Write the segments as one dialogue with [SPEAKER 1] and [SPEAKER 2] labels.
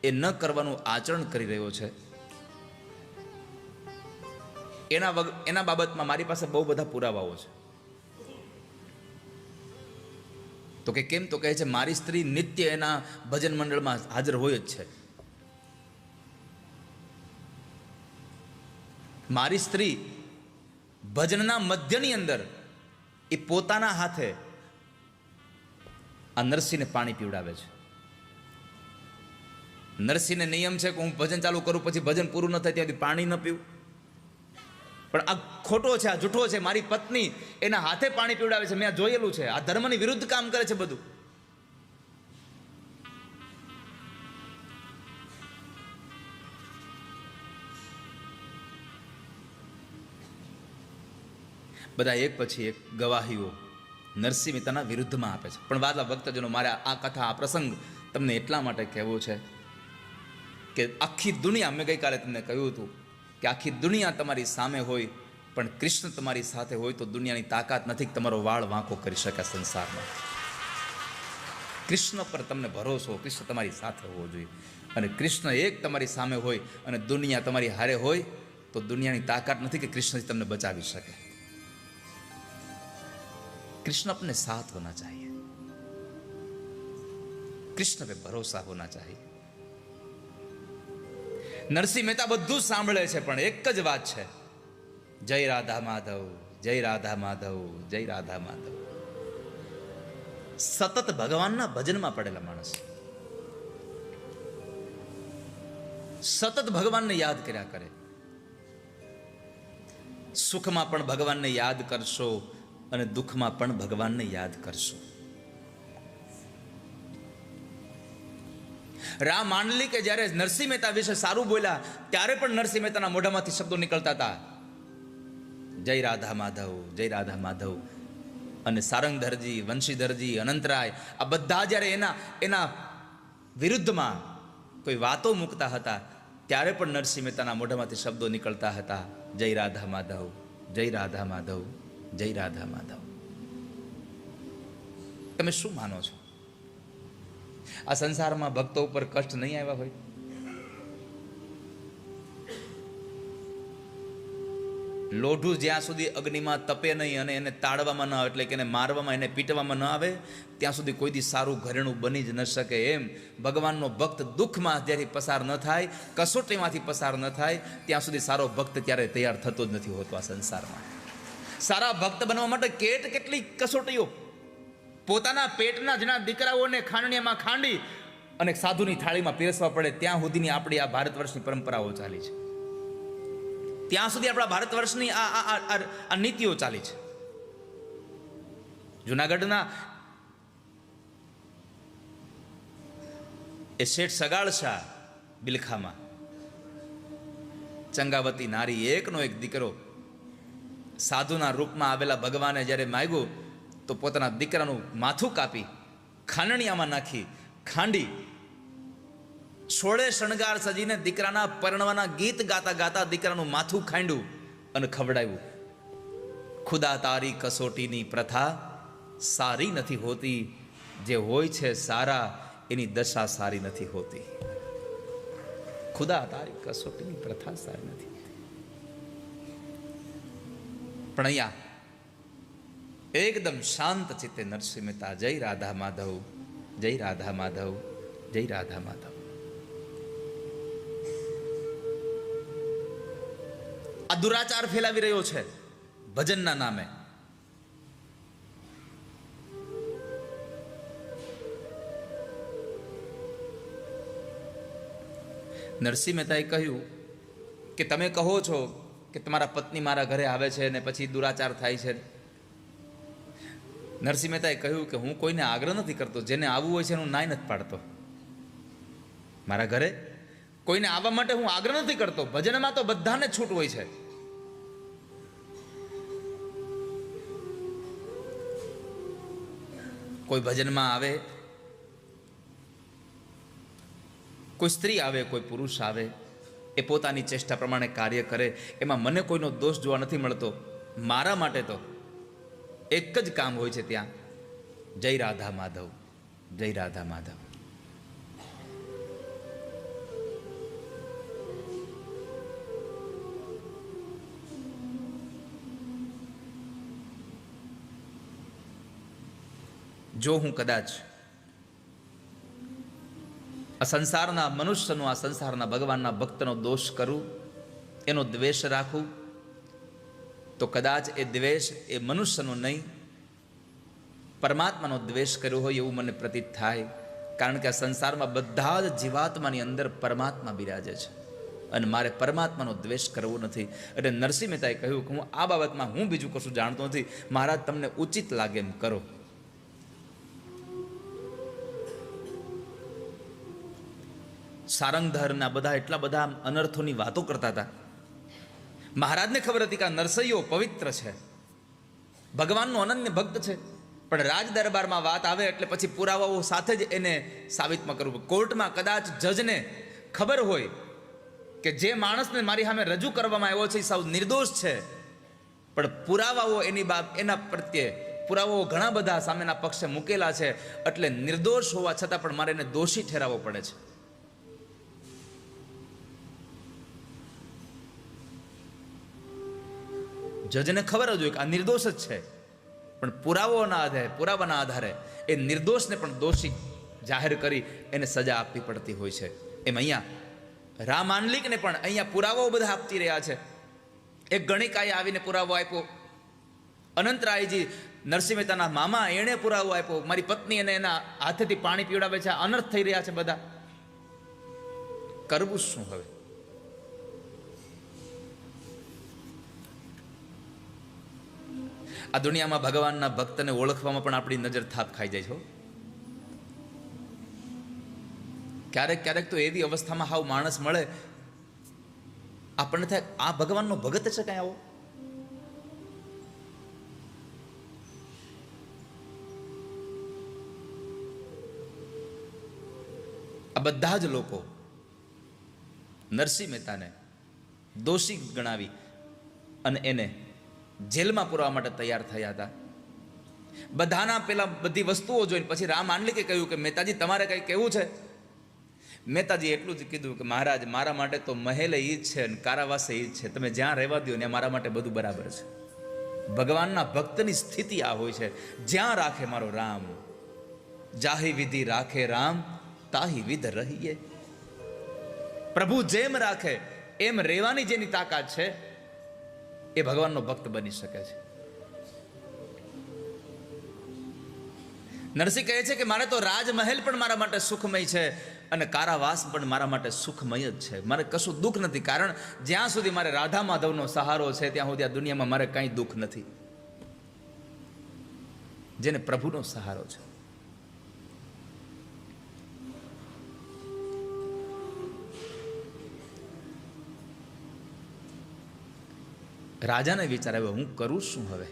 [SPEAKER 1] એ ન કરવાનું આચરણ કરી રહ્યો છે, એના બાબતમાં મારી પાસે બહુ બધા પુરાવાઓ છે. તો કે કેમ? તો કહે છે મારી સ્ત્રી નિત્ય એના ભજન મંડળમાં હાજર હોય જ છે. મારી સ્ત્રી ભજનના મધ્યની અંદર એ પોતાના હાથે આ નરસિંહને પાણી પીવડાવે છે. નરસિંહને નિયમ છે કે હું ભજન ચાલુ કરું પછી ભજન પૂરું ન થાય ત્યાંથી પાણી ન પીવું. પણ આ ખોટો છે, આ જૂઠો છે. મારી પત્ની એના હાથે પાણી પીવડાવે છે. મેં આ જોયેલું છે. આ ધર્મની વિરુદ્ધ કામ કરે છે બધું. બધા એક પછી એક ગવાહીઓ નરસિંહ મહેતાના વિરુદ્ધમાં આપે છે. પણ વાલા ભક્તજનો, મારે આ કથા, આ પ્રસંગ તમને એટલા માટે કહેવો છે કે આખી દુનિયા, મેં ગઈકાલે તમને કહ્યું હતું કે આખી દુનિયા તમારી સામે હોય પણ કૃષ્ણ તમારી સાથે હોય તો દુનિયાની તાકાત નથી કે તમારો વાળ વાંકો કરી શકે સંસારમાં. કૃષ્ણ પર તમને ભરોસો, કૃષ્ણ તમારી સાથે હોવો જોઈએ. અને કૃષ્ણ એક તમારી સામે હોય અને દુનિયા તમારી હારે હોય તો દુનિયાની તાકાત નથી કે કૃષ્ણથી તમને બચાવી શકે. कृष्ण अपने साथ होना चाहिए, कृष्ण पे भरोसा होना चाहिए. नरसिंह मेहता બધું સાંભળે છે પણ એક જ વાત છે, જય રાધા માધવ, જય રાધા માધવ, જય રાધા માધવ. સતત ભગવાનના ભજનમાં પડેલા માણસ સતત ભગવાનને યાદ કર્યા કરે. સુખમાં પણ ભગવાનને યાદ કરશો અને દુઃખમાં પણ ભગવાનને યાદ કરશો. રા માંડલી કે જ્યારે નરસિંહ મહેતા વિશે સારું બોલ્યા ત્યારે પણ નરસિંહ મહેતાના મોઢામાંથી શબ્દો નીકળતા હતા, જય રાધા માધવ, જય રાધા માધવ. અને સારંગધરજી, વંશીધરજી, અનંતરાય આ બધા જ્યારે એના વિરુદ્ધમાં કોઈ વાતો મૂકતા હતા ત્યારે પણ નરસિંહ મહેતાના મોઢામાંથી શબ્દો નીકળતા હતા, જય રાધા માધવ, જય રાધા માધવ, જય રાધા માધવ. તમે શું માનો છો? આ સંસારમાં ભક્તો ઉપર કષ્ટ નહીં આવ્યા હોય? લોઢું જ્યાં સુધી અગ્નિમાં તપે નહીં અને એને તાળવામાં ન આવે, એટલે કે એને મારવામાં, એને પીટવામાં ન આવે, ત્યાં સુધી કોઈ દી સારું ઘરેણું બની જ ન શકે. એમ ભગવાનનો ભક્ત દુઃખમાં જ્યાંથી પસાર ન થાય, કસોટીમાંથી પસાર ન થાય, ત્યાં સુધી સારો ભક્ત ક્યારેય તૈયાર થતો જ નથી હોતો આ સંસારમાં. સારા ભક્ત બનવા માટે કેટલી કસોટીઓ, પોતાના પેટના જેના દીકરાઓને ખાંડણીયામાં ખાંડી અને સાધુની થાળીમાં પીરસવા પડે, ત્યાં સુધીની આપણી આ ભારત વર્ષની પરંપરાઓ ચાલી છે. ત્યાં સુધી આપણા ભારત વર્ષની આ નીતિઓ ચાલી છે. જુનાગઢના એ શેઠ સગાળ શાહ બિલખામાં ચંગાવતી નારી, એકનો એક દીકરો સાધુના રૂપમાં આવેલા ભગવાને જ્યારે માગ્યું તો પોતાના દીકરાનું માથું કાપી ખાંડણીયામાં નાખી ખાંડી, સોળે શણગાર સજીને દીકરાના પરણવાના ગીત ગાતા ગાતા દીકરાનું માથું ખાંડ્યું અને ખવડાવ્યું. ખુદા તારી કસોટીની પ્રથા સારી નથી હોતી, જે હોય છે સારા એની દશા સારી નથી હોતી. ખુદા તારી કસોટીની પ્રથા સારી નથી હોતી. પણ અહીંયા એકદમ શાંત ચિત્તે નરસિંહ મહેતા જય રાધા માધવ, જય રાધા માધવ, જય રાધા માધવ. આ દુરાચાર ફેલાવી રહ્યો છે ભજનના નામે. નરસિંહ મહેતાએ કહ્યું કે તમે કહો છો કે તમારા પત્ની મારા ઘરે આવે છે ને પછી દુરાચાર થાય છે. નરસિંહ મહેતાએ કહ્યું કે હું કોઈને આગ્રહ નથી કરતો, જેને આવવું હોય છે એનું નાય નથી પાડતો. મારા ઘરે કોઈને આવવા માટે હું આગ્રહ નથી કરતો. ભજનમાં તો બધાને છૂટ હોય છે. કોઈ ભજનમાં આવે, કોઈ સ્ત્રી આવે, કોઈ પુરુષ આવે, એ પોતાની ચેષ્ટા પ્રમાણે કાર્ય કરે, એમાં મને કોઈનો દોષ જોવા નથી મળતો. મારા માટે તો એક જ કામ હોય છે ત્યાં, જય રાધા માધવ, જય રાધા માધવ. જો હું કદાચ આ સંસારના મનુષ્યનો, આ સંસારના ભગવાનના ભક્તનો દોષ કરું, એનો દ્વેષ રાખું, તો કદાચ એ દ્વેષ એ મનુષ્યનો નહીં, પરમાત્માનો દ્વેષ કર્યો હોય એવું મને પ્રતીત થાય. કારણ કે આ સંસારમાં બધા જ જીવાત્માની અંદર પરમાત્મા બિરાજે છે અને મારે પરમાત્માનો દ્વેષ કરવો નથી. એટલે નરસિંહ મહેતાએ કહ્યું કે હું આ બાબતમાં હું બીજું કશું જાણતો નથી, મહારાજ તમને ઉચિત લાગે એમ કરો. સારંગધરના બધા એટલા બધા અનર્થોની વાતો કરતા હતા. મહારાજને ખબર હતી કે આ નરસૈયો પવિત્ર છે, ભગવાનનો અનન્ય ભક્ત છે, પણ રાજ દરબારમાં વાત આવે એટલે પછી પુરાવાઓ સાથે જ એને સાબિતમાં કરવું. કોર્ટમાં કદાચ જજને ખબર હોય કે જે માણસને મારી સામે રજૂ કરવામાં આવ્યો છે એ સાવ નિર્દોષ છે, પણ પુરાવાઓ એના પ્રત્યે પુરાવાઓ ઘણા બધા સામેના પક્ષે મૂકેલા છે, એટલે નિર્દોષ હોવા છતાં પણ મારે એને દોષી ઠેરાવવો પડે છે. જજને ખબર જ હોય કે આ નિર્દોષ જ છે, પણ પુરાવાના આધારે એ નિર્દોષને પણ દોષી જાહેર કરી એને સજા આપવી પડતી હોય છે. એમ અહીંયા રામાનલિકને પણ અહીંયા પુરાવાઓ બધા આપતી રહ્યા છે. એક ગણિકાએ આવીને પુરાવો આપ્યો, અનંતરાયજી નરસિંહ મહેતાના મામા એણે પુરાવો આપ્યો, મારી પત્ની એને એના હાથેથી પાણી પીવડાવે છે, અનર્થ થઈ રહ્યા છે બધા. કરવું શું હવે? આ દુનિયામાં ભગવાનના ભક્તને ઓળખવામાં પણ આપણી નજર થાપ ખાઈ જાય છે. ક્યારેક ક્યારેક તો એવી અવસ્થામાં હાવ માણસ મળે, આપણને થાય આ ભગવાનનો ભગત છે કઈ આવો. આ બધા જ લોકો નરસિંહ મહેતાને દોષી ગણાવી અને એને જેલમાં પૂરવા માટે તૈયાર થયા હતા. બધાના પેલા બધી વસ્તુઓ જોઈને પછી રામાનલિકે કહ્યું કે મહેતાજી તમારે કંઈ કહેવું છે? મહેતાજી એટલું જ કીધું કે મહારાજ મારા માટે તો મહેલે ઈ જ છે અને કારાવાસે ઈ જ છે, તમે જ્યાં રહેવા દો ને મારા માટે બધું બરાબર છે. ભગવાનના ભક્તની સ્થિતિ આ હોય છે, જ્યાં રાખે મારો રામ, જાહી વિધિ રાખે રામ તાહી વિધ રહીએ. પ્રભુ જેમ રાખે એમ રહેવાની જેની તાકાત છે એ ભગવાનનો ભક્ત બની શકે છે. નરસિંહ કહે છે કે મારે તો રાજમહેલ પણ મારા માટે સુખમય છે અને કારાવાસ પણ મારા માટે સુખમય જ છે. મારે કશું દુઃખ નથી, કારણ જ્યાં સુધી મારે રાધા માધવનો સહારો છે ત્યાં સુધી આ દુનિયામાં મારે કંઈ દુઃખ નથી. જેને પ્રભુનો સહારો છે, રાજાને વિચાર આવ્યો હું કરું શું હવે?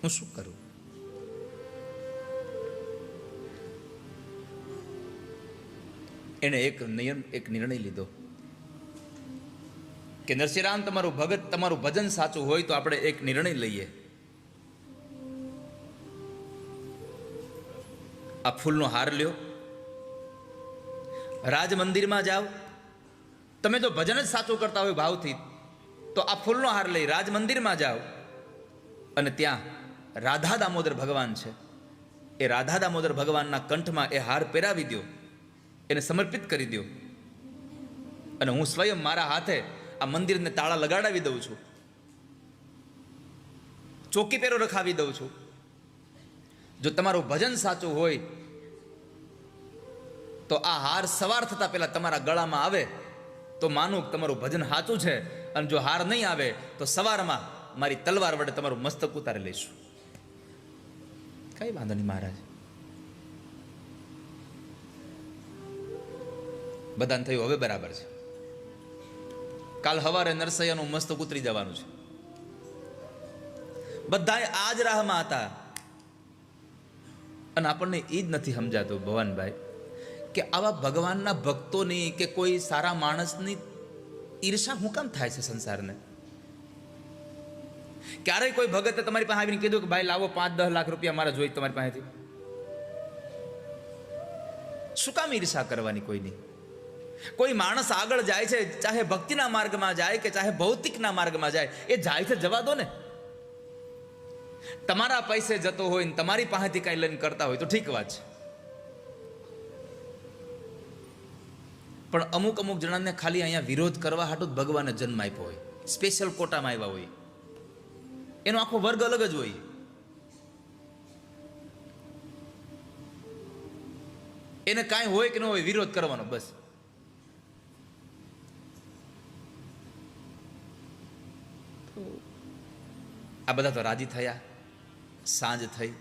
[SPEAKER 1] હું શું કરું? એને એક નિર્ણય લીધો કે નરસિંહરામ તમારું ભગત, તમારું ભજન સાચું હોય તો આપણે એક નિર્ણય લઈએ. આ ફૂલનો હાર લ્યો, રાજ મંદિરમાં જાઓ, તમે જો ભજન જ સાચું કરતા હોય ભાવથી તો આ ફૂલનો હાર લઈ રાજ મંદિરમાં જાઓ અને ત્યાં રાધા દામોદર ભગવાન છે, એ રાધા દામોદર ભગવાનના કંઠમાં એ હાર પહેરાવી દો, એને સમર્પિત કરી દો અને હું સ્વયં મારા હાથે આ મંદિરને તાળા લગાડાવી દઉં છું, ચોકી પેરો રખાવી દઉં છું. જો તમારું ભજન સાચું હોય તો આ હાર સવાર થતા પહેલા તમારા ગળામાં આવે તો માનું કે તમારું ભજન સાચું છે, અને જો હાર નહીં આવે તો સવારમાં મારી તલવાર વડે તમારું મસ્તક ઉતારી લઈશું. કઈ વાંધો નહીં મહારાજ. બધાને થયું હવે બરાબર છે, કાલ સવારે નરસૈયાનું મસ્તક ઉતરી જવાનું છે. બધા આ જ રાહમાં હતા અને આપણને એ જ નથી સમજાતું ભવાનભાઈ કે આવા ભગવાનના ભક્તોની કે કોઈ સારા માણસની ઈર્ષા શું કામ થાય છે સંસારને? ક્યારેય કોઈ ભગતે તમારી પાસે આવીને કીધું કે ભાઈ લાવો 5-10 લાખ રૂપિયા મારા જોઈ તમારી પાસેથી? શું કામ ઈર્ષા કરવાની કોઈની? કોઈ માણસ આગળ જાય છે, ચાહે ભક્તિના માર્ગમાં જાય કે ચાહે ભૌતિકના માર્ગમાં જાય, એ જાય છે જવા દો ને. તમારા પૈસે જતો હોય ને તમારી પાસેથી કાંઈ લઈને કરતા હોય તો ઠીક વાત છે, પણ અમુક અમુક જણાને ખાલી અહીંયા વિરોધ કરવા હાટું જ ભગવાને જન્મ આપ્યો હોય, સ્પેશિયલ કોટામાં આવ્યા હોય, એનો આખો વર્ગ અલગ જ હોય. એને કાંઈ હોય કે ન હોય વિરોધ કરવાનો બસ. આ બધા તો રાજી થયા. સાંજ થઈ.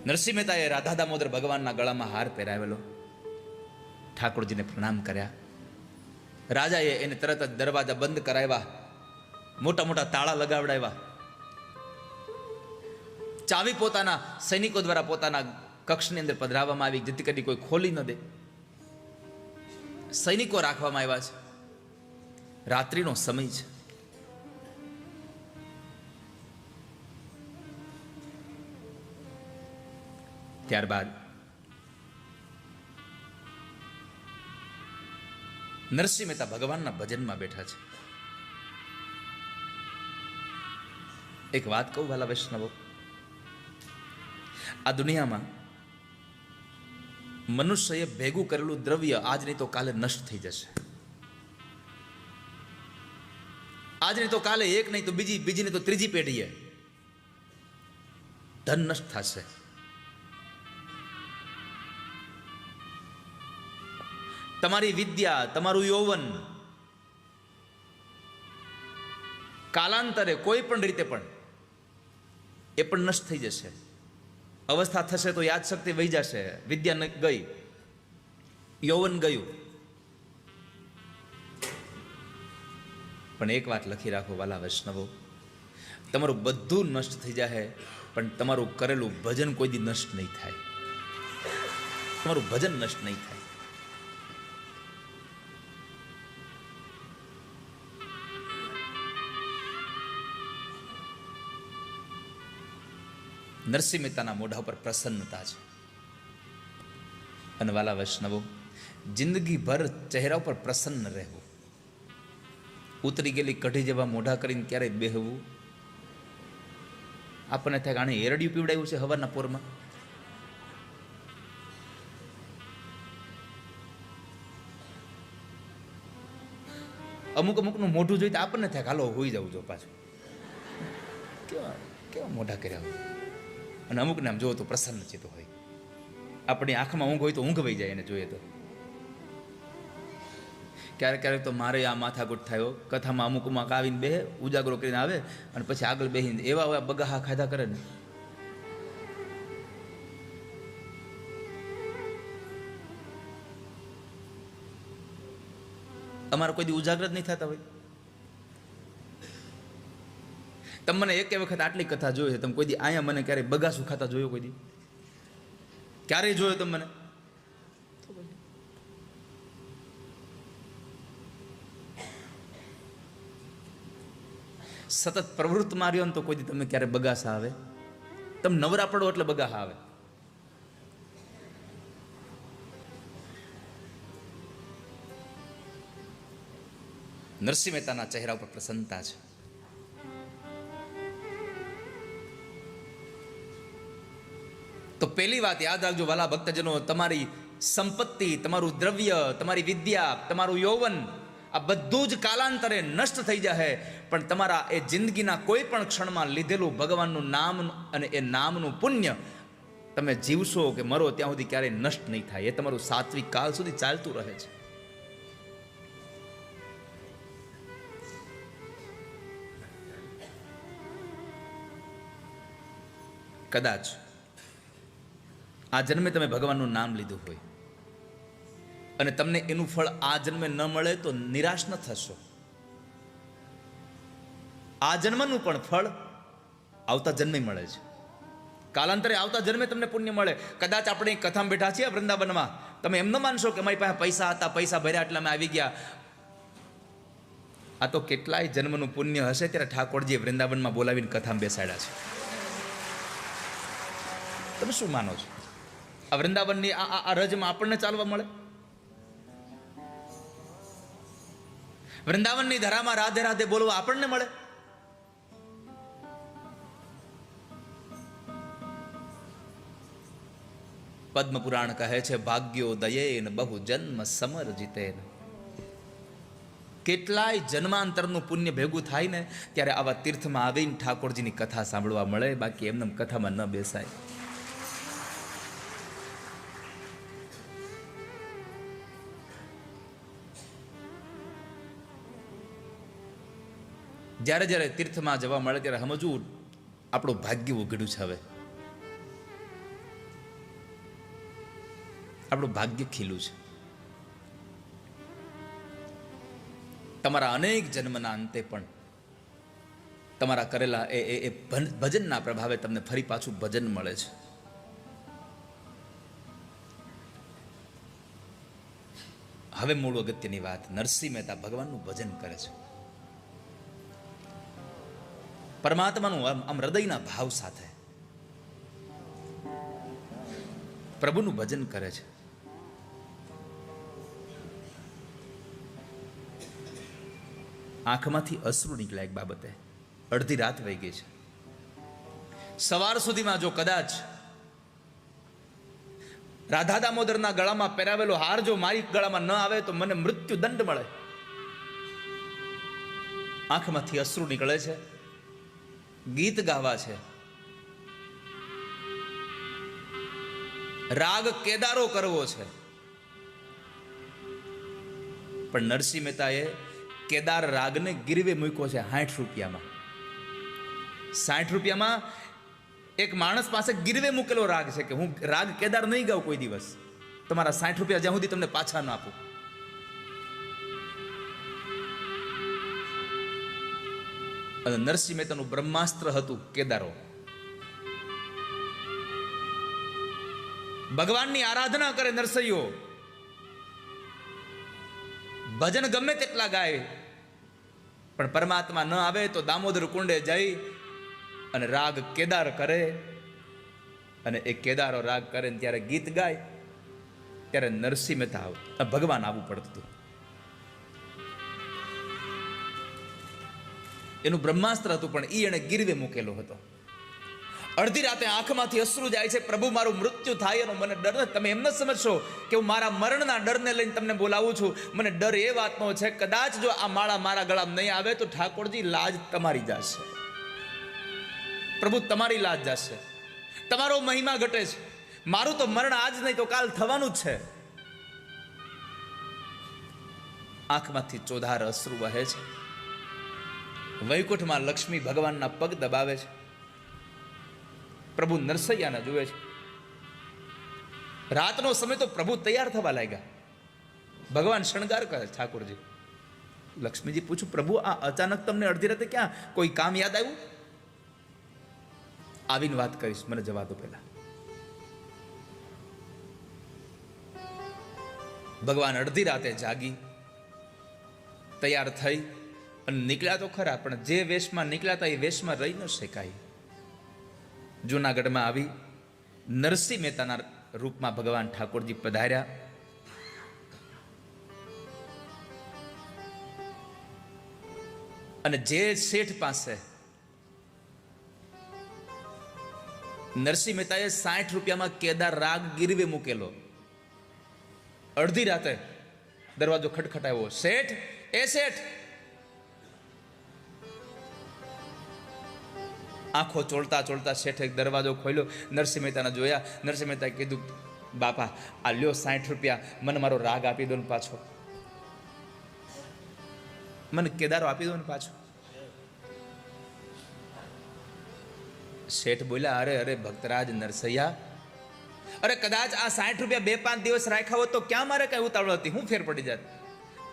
[SPEAKER 1] નરસિંહ મહેતાએ રાધા દામોદર ભગવાનના ગળામાં હાર પહેરાવેલો, ઠાકોરજીને પ્રણામ કર્યા. રાજાએ એને તરત જ દરવાજા બંધ કરાવ્યા, મોટા મોટા તાળા લગાવડાવ્યા. ચાવી પોતાના સૈનિકો દ્વારા પોતાના કક્ષની અંદર પધરાવવામાં આવી, જેથી કરી કોઈ ખોલી ન દે. સૈનિકો રાખવામાં આવ્યા છે. રાત્રિનો સમય છે. ત્યારબાદ નરસિંહ મહેતા ભગવાનના ભજનમાં બેઠા છે. એક વાત કહું વાલા વૈષ્ણવો, આ દુનિયામાં મનુષ્યએ ભેગું કરેલું દ્રવ્ય આજ નહીં તો કાલે નષ્ટ થઈ જશે. આજ નહીં તો કાલે, એક નહીં તો બીજી નહીં તો ત્રીજી પેઢીએ ધન નષ્ટ થશે. તમારી વિદ્યા, તમારું યૌવન કાલાંતરે કોઈ પણ રીતે પણ એ પણ નષ્ટ થઈ જશે. અવસ્થા થશે તો યાદશક્તિ વહી જશે, વિદ્યા ગઈ, યૌવન ગયું. પણ એક વાત લખી રાખો વાલા વૈષ્ણવો, તમારું બધું નષ્ટ થઈ જાય પણ તમારું કરેલું ભજન કોઈ દી નષ્ટ નહીં થાય. તમારું ભજન નષ્ટ નહીં થાય. નરસિંહ મહેતાના મોઢા ઉપર પ્રસન્નતા છે. અને વાલા વૈષ્ણવો, જિંદગીભર ચહેરા ઉપર પ્રસન્ન રહેવું, ઉતરી ગયેલી કઢી જેવા મોઢા કરીને ક્યારેય બેહવું. આપણને થાય કે આને એરડિયું પીવડાવ્યું છે હવારના પોરમાં. અમુકનું મોઢું જોઈ તો આપણને થાય કે હાલો હોઈ જવું જો પાછું. કેવા મોઢા કર્યા હોય. અને અમુકને આમ જોવો તો પ્રસન્ન ચિત્ત હોય. આપણી આંખમાં ઊંઘ હોય તો ઊંઘ વહી જાય એને જોઈએ તો. ક્યારેક ક્યારેક તો મારે આ માથાકૂટ થયો, કથામાં અમુક આવીને બેહે, ઉજાગરો કરીને આવે અને પછી આગળ બેહીને એવા બગાહા ખાધા કરે ને. અમારે કોઈ દી ઉજાગર જ નહીં થતા હોય. તમે મને એક વખત આટલી કથા જોઈ છે, તમે કોઈ દી અહીંયા મને ક્યારેય બગાસું ખાતા જોયો કોઈ દી? ક્યારેય જોયો તમે મને? સતત પ્રવૃત્ત માર્યો ને તો કોઈ દી તમે ક્યારે બગાસા આવે? તમે નવરા પડો એટલે બગાસા આવે. નરસિંહ મહેતાના ચહેરા ઉપર પ્રસન્નતા છે. તો પહેલી વાત યાદ રાખજો વાલા ભક્તજનો, તમારી સંપત્તિ, તમારું દ્રવ્ય, તમારી વિદ્યા, તમારું યૌવન, આ બધું જ કાલાંતરે નષ્ટ થઈ જાય, પણ તમારા એ જિંદગીના કોઈ પણ ક્ષણમાં લીધેલું ભગવાનનું નામ અને એ નામનું પુણ્ય તમે જીવશો કે મરો ત્યાં સુધી ક્યારેય નષ્ટ નહીં થાય. એ તમારું સાત્વિક કાળ સુધી ચાલતું રહે છે. કદાચ આ જન્મે તમે ભગવાનનું નામ લીધું હોય અને તમને એનું ફળ આ જન્મે ન મળે તો નિરાશ ન થશો. આ જન્મનું પણ ફળ આવતા જન્મે મળે છે. કાલાંતરે આવતા જન્મે તમને પુણ્ય મળે. કદાચ આપણે કથામાં બેઠા છીએ વૃંદાવનમાં, તમે એમ ન માનશો કે અમારી પાસે પૈસા હતા, પૈસા ભર્યા એટલે અમે આવી ગયા. આ તો કેટલાય જન્મનું પુણ્ય હશે ત્યારે ઠાકોરજીએ વૃંદાવનમાં બોલાવીને કથામાં બેસાડ્યા છે. તમે શું માનો છો? આ વૃંદાવનની આ રજમાં આપણને ચાલવા મળે? વૃંદાવનની ધરામાં રાધે રાધે બોલવા આપણને મળે? પદ્મ પુરાણ કહે છે, ભાગ્યો દયેન બહુ જન્મ સમર જીતેન. કેટલાય જન્માંતરનું પુણ્ય ભેગું થાય ને ત્યારે આવા તીર્થમાં આવીને ઠાકોરજીની કથા સાંભળવા મળે, બાકી એમને કથામાં ન બેસાય. જ્યારે જ્યારે તીર્થમાં જવા મળે ત્યારે સમજવું આપણું ભાગ્ય ઉઘડ્યું છે. હવે આપણું ભાગ્ય ખીલું છે. તમારા અનેક જન્મના અંતે પણ તમારા કરેલા એ ભજનના પ્રભાવે તમને ફરી પાછું ભજન મળે છે. હવે મૂળ અગત્યની વાત, નરસિંહ મહેતા ભગવાનનું ભજન કરે છે. પરમાત્માનું આમ હૃદયના ભાવ સાથે પ્રભુનું ભજન કરે છે. આંખમાંથી અશ્રુ નીકળ્યા એક બાબતે. અડધી રાત વહી ગઈ છે. સવાર સુધીમાં જો કદાચ રાધા દામોદરના ગળામાં પહેરાવેલો હાર જો મારી ગળામાં ન આવે તો મને મૃત્યુ દંડ મળે. આંખમાંથી અશ્રુ નીકળે છે, ગીત ગાવા છે, રાગ કેદારો કરવો છે. પણ નરસિંહ મહેતાએ કેદાર રાગને ગીરવે મૂક્યો છે 60 રૂપિયામાં. 60 રૂપિયામાં એક માણસ પાસે ગીરવે મૂકેલો રાગ છે કે હું રાગ કેદાર નહીં ગાઉં કોઈ દિવસ, તમારા 60 રૂપિયા જ્યાં સુધી તમને પાછા ના આપું. અને નરસિંહ મહેતાનું બ્રહ્માસ્ત્ર હતું કેદારો. ભગવાનની આરાધના કરે નરસૈયો, ભજન ગમે તેટલા ગાય, પણ પરમાત્મા ન આવે તો દામોદર કુંડે જઈ અને રાગ કેદાર કરે. અને એ કેદારો રાગ કરે ને ત્યારે ગીત ગાય, ત્યારે નરસિંહ મહેતા ભગવાન આવવું પડતું હતું. એનું બ્રહ્માસ્ત્ર હતું, પણ એ એને ગીરવે મૂકેલો હતો. અડધી રાતે આંખમાંથી અશ્રુ જાય છે, પ્રભુ મારું મૃત્યુ થાય એનો મને ડર. તમે એમ ન સમજશો કે હું મારા મરણના ડરને લઈને તમને બોલાવું છું. મને ડર એ વાતનો છે, કદાચ જો આ માળા મારા ગળામાં નહીં આવે તો ઠાકોરજી લાજ તમારી જશે, પ્રભુ તમારી લાજ જશે, તમારો મહિમા ઘટે છે. મારું તો મરણ આજ નહીં તો કાલ થવાનું જ છે. આંખમાંથી ચોધાર અશ્રુ વહે છે. વૈકુંઠમાં લક્ષ્મી ભગવાનના પગ દબાવે છે. પ્રભુ નરસૈયાને જુએ છે. રાતનો સમય તો પ્રભુ તૈયાર થવા લાગ્યા. ભગવાન શણગાર કરે ઠાકોરજી. લક્ષ્મીજી પૂછું, પ્રભુ આ અચાનક તમને અડધી રાતે ક્યાં કોઈ કામ યાદ આવ્યું? આવીને વાત કરીશ, મને જવા દો પહેલા. ભગવાન અડધી રાતે જાગી, તૈયાર થઈ અને નીકળ્યા તો ખરા, પણ જે વેશમાં નીકળ્યા હતા એ વેશમાં રહી ન શકાય. જૂનાગઢમાં આવી નરસિંહ મહેતાના રૂપમાં ભગવાન ઠાકોરજી પધાર્યા. અને જે શેઠ પાસે નરસિંહ મહેતાએ 60 રૂપિયામાં કેદાર રાગ ગીરવે મૂકેલો, અડધી રાતે દરવાજો ખટખટાવ્યો. શેઠ, એ શેઠ. આંખો ચોળતા ચોળતા શેઠે દરવાજો ખોલ્યો. નરસિંહ મહેતાને જોયા. નરસિંહ મહેતાએ કીધું, બાપા આ લ્યો 60 રૂપિયા, મને મારો રાગ આપી દો ને પાછો, મને કેદારો આપી દો ને પાછો. શેઠ બોલ્યા, અરે અરે ભક્તરાજ નરસૈયા, અરે કદાચ આ 60 રૂપિયા 2-5 દિવસ રાખ્યા હોત તો ક્યાં મારે કઈ ઉતાવળ હતી, હું ફેર પડી જાત.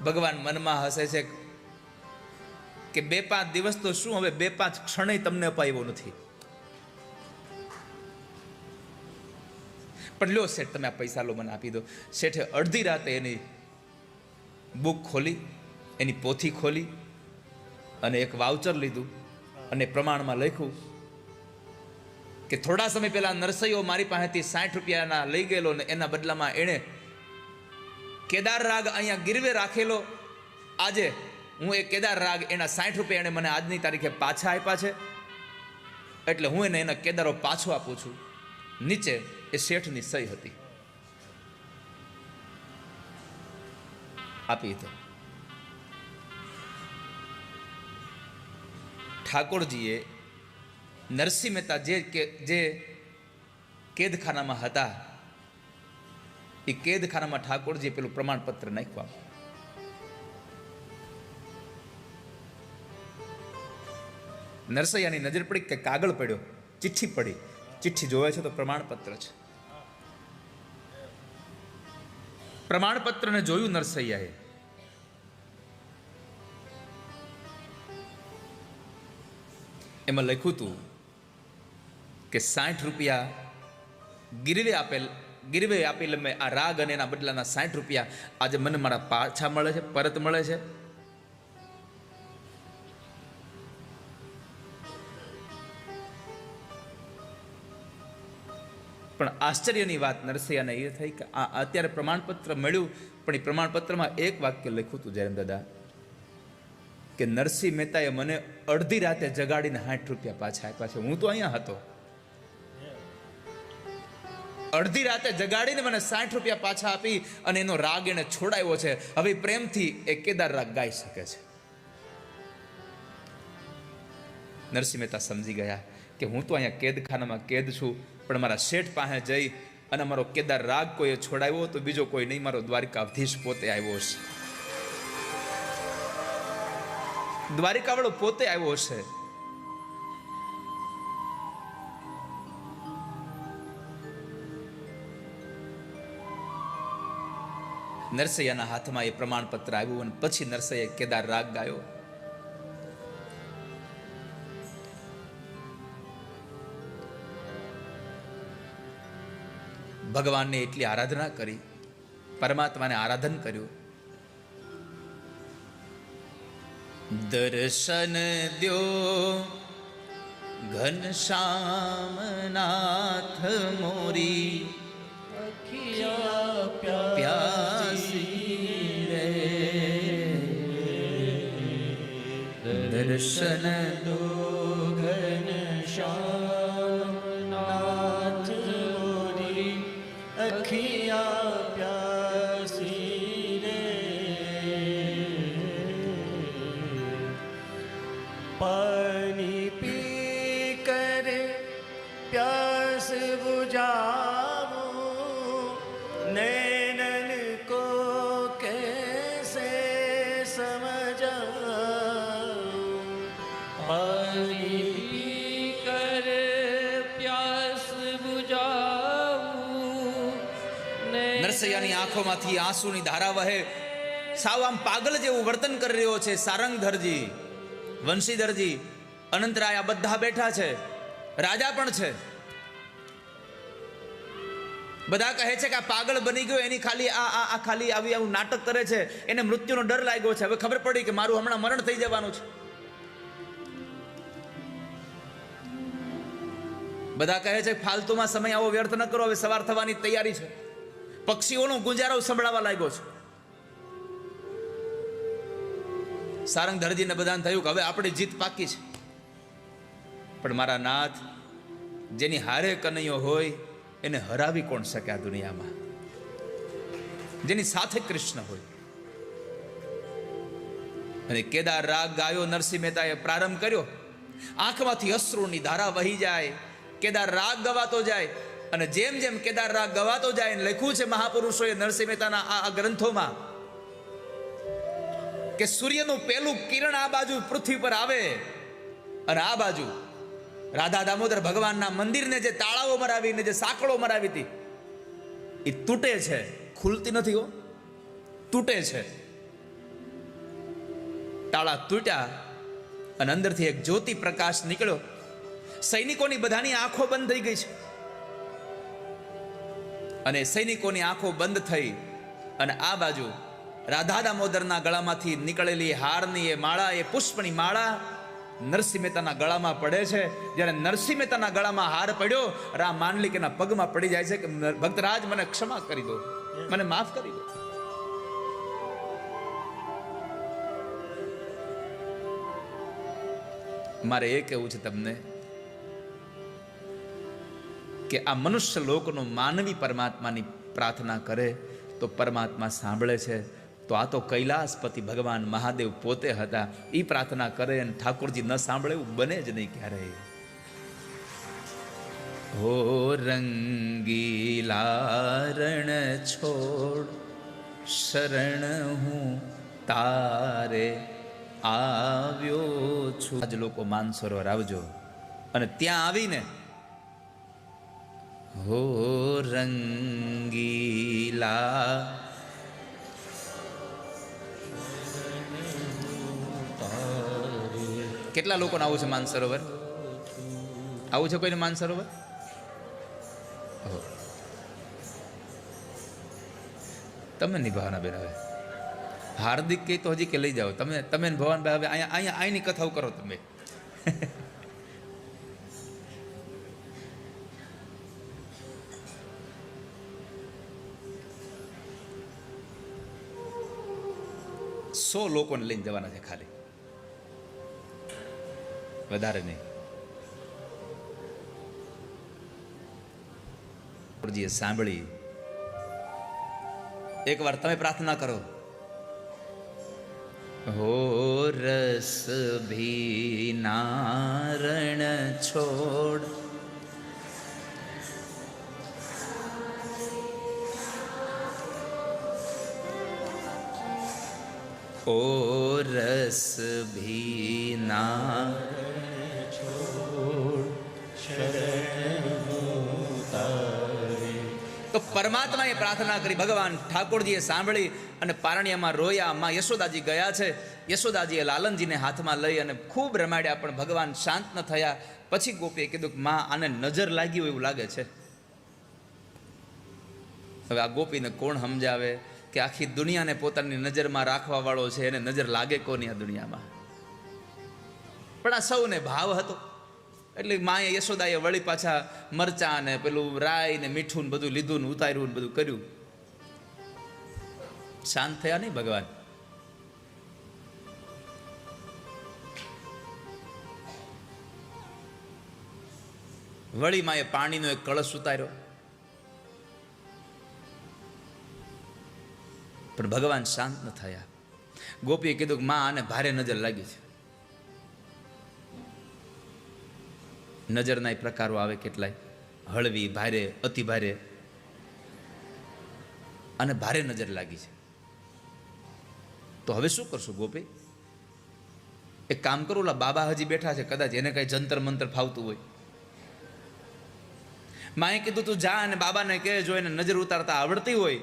[SPEAKER 1] ભગવાન મનમાં હસે છે કે 2-5 દિવસ તો શું, હવે 2-5 ક્ષણે તમને અપાયો નથી. પણ લ્યો શેઠ, તમે આ પૈસા લો, મને આપી દો. શેઠે અડધી રાતે એની બુક ખોલી, એની પોથી ખોલી અને એક વાઉચર લીધું અને પ્રમાણમાં લખ્યું કે થોડા સમય પહેલા નરસૈયો મારી પાસેથી 60 રૂપિયાના લઈ ગયેલો ને એના બદલામાં એણે કેદાર રાગ અહીંયા ગીરવે રાખેલો. આજે હું એ કેદાર રાગ એના 60 રૂપિયા એને મને આજની તારીખે પાછા આપ્યા છે, એટલે હું એને એના કેદારો પાછો આપું છું. નીચે એ શેઠની સહી હતી. આપી તો ઠાકોરજીએ નરસિંહ મહેતા જે કેદખાનામાં હતા, એ કેદખાનામાં ઠાકોરજીએ પેલું પ્રમાણપત્ર નાખ્યું. નરસૈયાની નજર પડી કે કાગળ પડ્યો, ચિઠ્ઠી પડી. ચિઠ્ઠી જોવે છે તો પ્રમાણપત્ર છે. પ્રમાણપત્રને જોયું નરસૈયાએ. એમાં લખ્યું હતું કે 60 રૂપિયા ગીરવે આપેલ મેં આ રાગ અને એના બદલાના 60 રૂપિયા આજે મને મારા પાછા મળે છે, પરત મળે છે. પણ આશ્ચર્યની વાત નરસૈયાને એ થઈ કે આ અત્યારે પ્રમાણપત્ર મળ્યું, પણ એ પ્રમાણપત્રમાં એક વાક્ય લખ્યું હતું જયરામ દાદા કે નરસિંહ મહેતાએ મને અડધી રાતે જગાડીને 60 રૂપિયા પાછા આપ્યા છે. હું તો અહીંયા હતો. અડધી રાતે જગાડીને મને 60 રૂપિયા પાછા આપી અને એનો રાગ એને છોડાયો છે. હવે પ્રેમથી એ કેદાર રાગ ગાઈ શકે છે. નરસિંહ મહેતા સમજી ગયા કે હું તો અહીંયા કેદખાનામાં કેદ છું, પણ મારા શેઠ પાસે જઈ અને મારો કેદાર રાગ કોઈએ છોડાવ્યો તો બીજો કોઈ નહીં, મારો દ્વારિકાધીશ પોતે આવ્યો છે. દ્વારિકાવાળો પોતે આવ્યો છે. નરસૈયાના હાથમાં એ પ્રમાણપત્ર આવ્યું અને પછી નરસૈયાએ કેદાર રાગ ગાયો. ભગવાનને એટલી આરાધના કરી, પરમાત્માને આરાધન કર્યું. દર્શન દ્યો ઘનશ્યામનાથ મોરી પ્યાસી રે. દર્શન દો
[SPEAKER 2] ઘનશ્યામનાથ મોરી અખિયા પ્યાસી રે. પાણી પી કરે પ્યાસ બુઝાવો, નૈનન કો कैसे समझाऊं. પાણી પી કરે પ્યાસ બુઝાવું.
[SPEAKER 1] નરસૈયાની આંખોમાંથી આંસુની ધારા વહે. સાવ આમ પાગલ જેવું વર્તન કરી રહ્યો છે. સારંગધરજી, વંશીધરજી, અનંતરાય આ બધા બેઠા છે. રાજા પણ છે. બધા કહે છે કે આ પાગલ બની ગયો, એની ખાલી આ ખાલી આવું નાટક કરે છે, એને મૃત્યુનો ડર લાગ્યો છે. હવે ખબર પડી કે મારું હમણાં મરણ થઈ જવાનું છે. બધા કહે છે ફાલતુમાં સમય આવો વ્યર્થ ન કરો, હવે સવાર થવાની તૈયારી છે. પક્ષીઓનો ગુંજારો સંભળાવા લાગ્યો છે. સારંગધરજીને બધાને થયું કે હવે આપણી જીત પાકી છે. પણ મારા નાથ, જેની હારે કનૈયો હોય એને હરાવી કોણ શકે આ દુનિયામાં? જેની સાથે કૃષ્ણ હોય. અને કેદાર રાગ ગાયો નરસિંહ મહેતાએ પ્રારંભ કર્યો. આંખમાંથી અશ્રુની ધારા વહી જાય. કેદાર રાગ ગવાતો જાય. અને જેમ જેમ કેદાર રાગ ગવાતો જાય, લખ્યું છે મહાપુરુષોએ નરસિંહ મહેતાના આ ગ્રંથોમાં કે સૂર્યનું પહેલું કિરણ આ બાજુ પૃથ્વી પર આવે અને આ બાજુ રાધા દામોદર ભગવાનના મંદિરને જે તાળાઓ મરાવીને જે સાંકળો મરાવી હતી એ તૂટે છે, ખુલતી નથી હો, તૂટે છે. તાળા તૂટ્યા અને અંદરથી એક જ્યોતિ પ્રકાશ નીકળ્યો. સૈનિકોની બધાની આંખો બંધ થઈ ગઈ છે. અને સૈનિકોની આંખો બંધ થઈ અને આ બાજુ રાધા દામોદરના ગળામાંથી નીકળેલી હારની એ માળા, એ પુષ્પની માળા નરસિંહ મહેતાના ગળામાં પડે છે. જ્યારે નરસિંહ મહેતાના ગળામાં હાર પડ્યો, રામ માંડલિકના પગમાં પડી જાય છે કે ભક્તરાજ મને ક્ષમા કરી દો, મને માફ કરી દો. મારે એ કહેવું છે તમને કે આ મનુષ્ય લોકનો માનવી પરમાત્માની પ્રાર્થના કરે તો પરમાત્મા સાંભળે છે. તો આ તો કૈલાસપતિ ભગવાન મહાદેવ પોતે હતા. એ પ્રાર્થના કરે અને ઠાકોરજી ન સાંભળે એવું બને જ નહીં ક્યારેય. હો રંગીલા રણ છોડ શરણ હું તારે આવ્યો છું. આજ લોકો માનસરોવર આવજો અને ત્યાં આવીને હો રંગીલા કેટલા લોકોને આવું છે માનસરોવર? આવું છે કોઈને માનસરોવર? તમે નિભાવવાના બેન. હવે હાર્દિક કે તો હજી કે લઈ જાઓ તમે. તમે ભવાનભાઈ હવે અહીંયા અહીંની કથાઓ કરો તમે. સો લોકોને લઈને જવાના છે ખાલી, વધારે નહીં. સાંભળી એકવાર તમે પ્રાર્થના કરો. હો રસ ભીના રણ છોડ ઓ રસ ભીના તો પરમાત્માએ પ્રાર્થના કરી, ભગવાન ઠાકોરજીએ સાંભળી અને પારણિયામાં રોયા. માં યશોદાજી ગયા છે. યશોદાજીએ લાલનજીને હાથમાં લઈ અને ખૂબ રમાડ્યા, પણ ભગવાન શાંત ન થયા. પછી ગોપીએ કીધું કે માં આને નજર લાગી હોય એવું લાગે છે. હવે આ ગોપીને કોણ સમજાવે કે આખી દુનિયાને પોતાની નજરમાં રાખવા વાળો છે, એને નજર લાગે કોની આ દુનિયામાં? પણ આ સૌને ભાવ હતો એટલે માએ યશોદાએ વળી પાછા મરચાં ને પેલું રાઈ ને મીઠું ને બધું લીધું ને ઉતાર્યું ને બધું કર્યું. શાંત થયા નહીં ભગવાન. વળી માએ પાણીનો એક કળશ ઉતાર્યો, પણ ભગવાન શાંત ન થયા. ગોપીએ કીધું કે માં આને ભારે નજર લાગી છે. નજરના એ પ્રકારો આવે કેટલાય, હળવી, ભારે, અતિ ભારે અને ભારે નજર લાગી છે. તો હવે શું કરશું ગોપી? એક કામ કરો, ઓલા બાબા હજી બેઠા છે, કદાચ એને કઈ જંતર મંતર ફાવતું હોય. માએ કીધું તું જા અને બાબાને કહેજો એને નજર ઉતારતા આવડતી હોય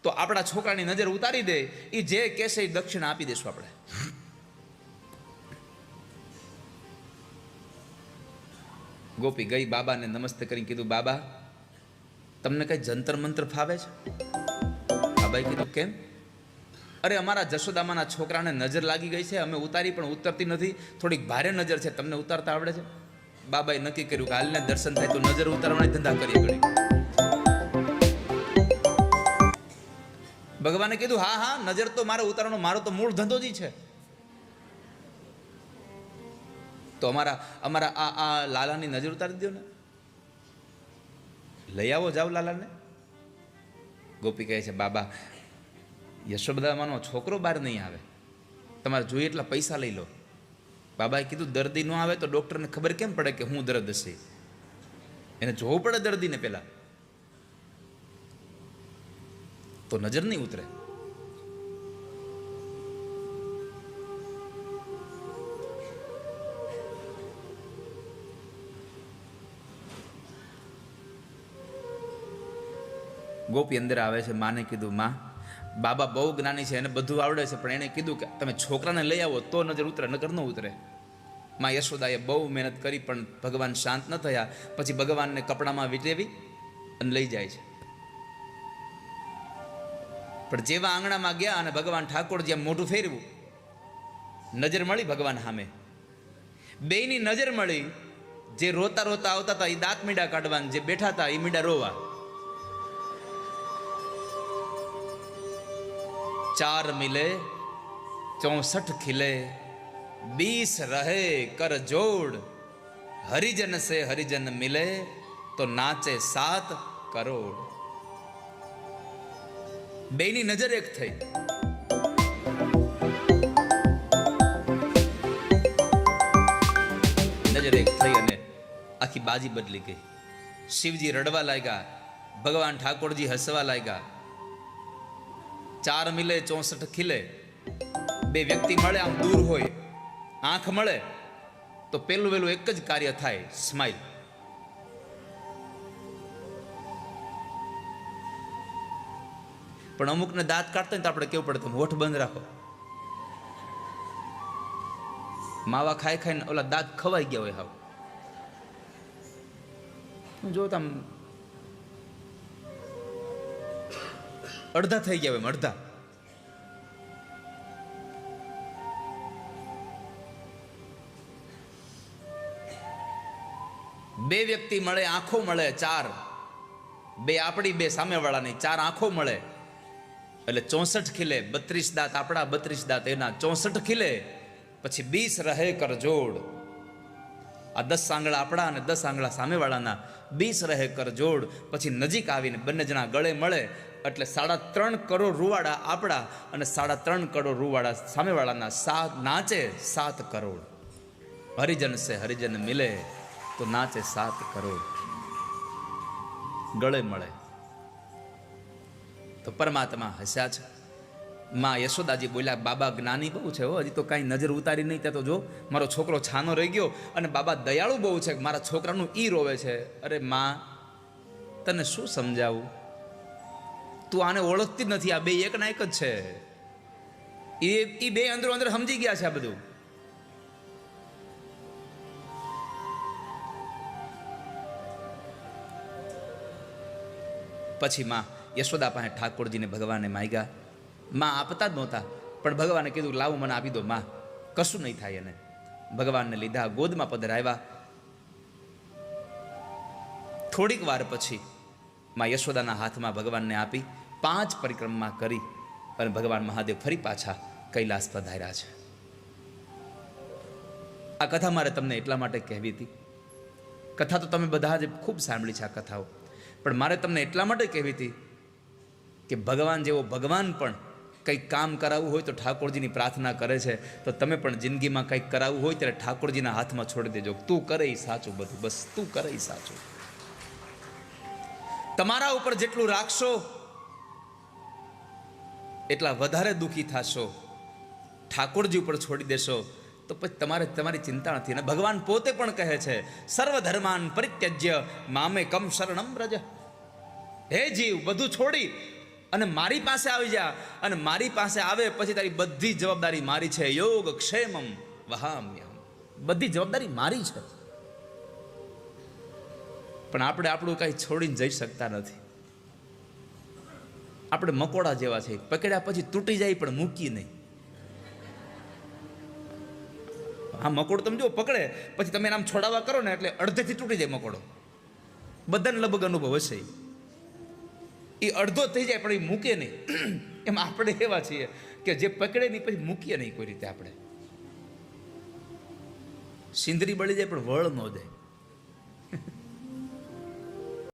[SPEAKER 1] તો આપણા છોકરાની નજર ઉતારી દે. એ જે કહેશે એ દક્ષિણા આપી દેશું આપણે. ગોપી ગઈ, બાબાને નમસ્તે કરીને કીધું બાબા તમને કઈ જંતર મંતર ફાવે છે? બાબાએ કીધું કેમ? અરે અમારા જશોદામાના છોકરાને નજર લાગી ગઈ છે, અમે ઉતારી પણ ઉતરતી નથી, થોડીક ભારે નજર છે, તમને ઉતારતા આવડે છે? બાબાએ નક્કી કર્યું કે હાલને દર્શન થાય તો નજર ઉતારવાના ધંધા કરીએ ઘડી. ભગવાને કીધું હા હા નજર તો મારે ઉતારવાનો, મારો તો મૂળ ધંધો જ છે. તો અમારા આ લાલાની નજર ઉતારી દો ને, લઈ આવો, જાઓ લાલાને. ગોપી કહે છે બાબા યશોદામાનો છોકરો બહાર નહીં આવે, તમારે જોઈએ એટલા પૈસા લઈ લો. બાબાએ કીધું દર્દી ન આવે તો ડૉક્ટરને ખબર કેમ પડે કે હું દર્દ હશે? એને જોવું પડે દર્દીને પહેલા, તો નજર નહીં ઉતરે. ગોપી અંદર આવે છે, માને કીધું માં બાબા બહુ જ્ઞાની છે, એને બધું આવડે છે, પણ એણે કીધું કે તમે છોકરાને લઈ આવો તો નજર ઉતરે, નજર ન ઉતરે. માં યશોદાએ બહુ મહેનત કરી પણ ભગવાન શાંત ન થયા. પછી ભગવાનને કપડામાં વીંટેવી અને લઈ જાય છે. પણ જેવા આંગણામાં ગયા અને ભગવાન ઠાકોરજી આમ મોઢું ફેરવું, નજર મળી ભગવાન સામે. બેયની નજર મળી. જે રોતા રોતા આવતા હતા એ દાંત મીંડા કાઢવાના, જે બેઠા હતા એ મીંડા રોવા. 4 મિલે 64 ખીલે बीस रहे कर जोड़, हरिजन से हरिजन मिले तो नाचे 7 करोड़। बेनी नजर एक थई, नजर एक थई अने आखी बाजी बदली गई। शिवजी रड़वा लाग्या, भगवान ठाकुरजी हसवा लाग्या। 4 मिले 64 खिले। बे व्यक्ति मळे आम दूर होय, आंख मळे तो पेલું વેલું એક જ કાર્ય થાય, સ્માઈલ। પણ અમુકને દાંત કાઢતા હોય તો આપણે કેવું પડે, તમે હોઠ બંધ રાખો। માવા ખાઈ ખાઈને ઓલા દાંત ખવાઈ ગયા હોય, હાવ જો તમ અડધા થઈ ગયા હોય, અડધા। બે વ્યક્તિ મળે, આંખો મળે 4, બે આપણી બે સામેવાળાની, 4 આંખો મળે એટલે 64 ખીલે। 32 દાંત આપણા, 32 દાંત એના, 64 ખીલે। પછી 20 રહે કર જોડ, આ 10 આંગળા આપણા અને 10 આંગળા સામેવાળાના, 20 રહે કર જોડ। પછી નજીક આવીને બંને જણા ગળે મળે એટલે 3.5 કરોડ રૂવાડા આપણા અને 3.5 કરોડ રૂવાડા સામેવાળાના, નાચે 7 કરોડ। હરિજન સે હરિજન મિલે તો નાચે 7 કરોડ। ગળે મળે તો પરમાત્મા હસ્યા છે। માં યશોદાજી બોલ્યા, બાબા જ્ઞાની બહુ છે હો, હજી તો કાંઈ નજર ઉતારી નહીં, ત્યાં તો જો મારો છોકરો છાનો રહી ગયો, અને બાબા દયાળુ બહુ છે, મારા છોકરાનું ઈ રોવે છે। અરે માં, તને શું સમજાવું, તું આને ઓળખતી જ નથી, આ બે એક ના એક જ છે। એ બે અંદરો અંદર સમજી ગયા છે આ બધું। પછી માં યશોદા પાસે ઠાકોરજીને ભગવાને માગ્યા। માં આપતા જ નહોતા, પણ ભગવાને કીધું લાવું મને આપી દો માં, કશું નહીં થાય એને। ભગવાનને લીધા, ગોદમાં પધરાવ્યા। થોડીક વાર પછી માં યશોદાના હાથમાં ભગવાનને આપી, 5 પરિક્રમા કરી અને ભગવાન મહાદેવ ફરી પાછા કૈલાસ પધાર્યા છે। આ કથા મારે તમને એટલા માટે કહેવી હતી, કથા તો તમે બધા જ ખૂબ સાંભળી છે આ કથાઓ, પણ મારે તમને એટલા માટે કહેવી હતી કે ભગવાન જેવો ભગવાન પણ કંઈક કામ કરાવવું હોય તો ઠાકોરજીની પ્રાર્થના કરે છે। તો તમે પણ જિંદગીમાં કંઈક કરાવવું હોય ત્યારે ઠાકોરજીના હાથમાં છોડી દેજો। તું કરે એ સાચું બધું, બસ તું કરે એ સાચું। તમારા ઉપર જેટલું રાખશો એટલા વધારે દુઃખી થશો। ઠાકોરજી ઉપર છોડી દેશો તો પછી તમારી ચિંતા નથી। અને ભગવાન પોતે પણ કહે છે, સર્વ ધર્માન પરિત્યજ્ય મામે કમ શરણમ વ્રજ। હે જીવ, બધું છોડી અને મારી પાસે આવી જા, અને મારી પાસે આવે પછી તારી બધી જવાબદારી મારી છે। યોગ ક્ષેમમ વહામ્યહમ, બધી જવાબદારી મારી છે। પણ આપણે આપણું કાંઈ છોડીને જઈ શકતા નથી। આપણે મકોડા જેવા છે, પકડ્યા પછી તૂટી જાય પણ મૂકી નહીં। હા, મકોડો તમે જો પકડે પછી તમે આમ છોડાવવા કરો ને એટલે અડધેથી તૂટી જાય મકોડો। બધાને લગભગ અનુભવ હશે, એ અડધો થઈ જાય પણ એ મૂકે નહીં। એમ આપણે એવા છીએ કે જે પકડે નહીં પછી મૂકીએ નહીં કોઈ રીતે। આપણે સિંદરી બળી જાય પણ વળ ન જાય।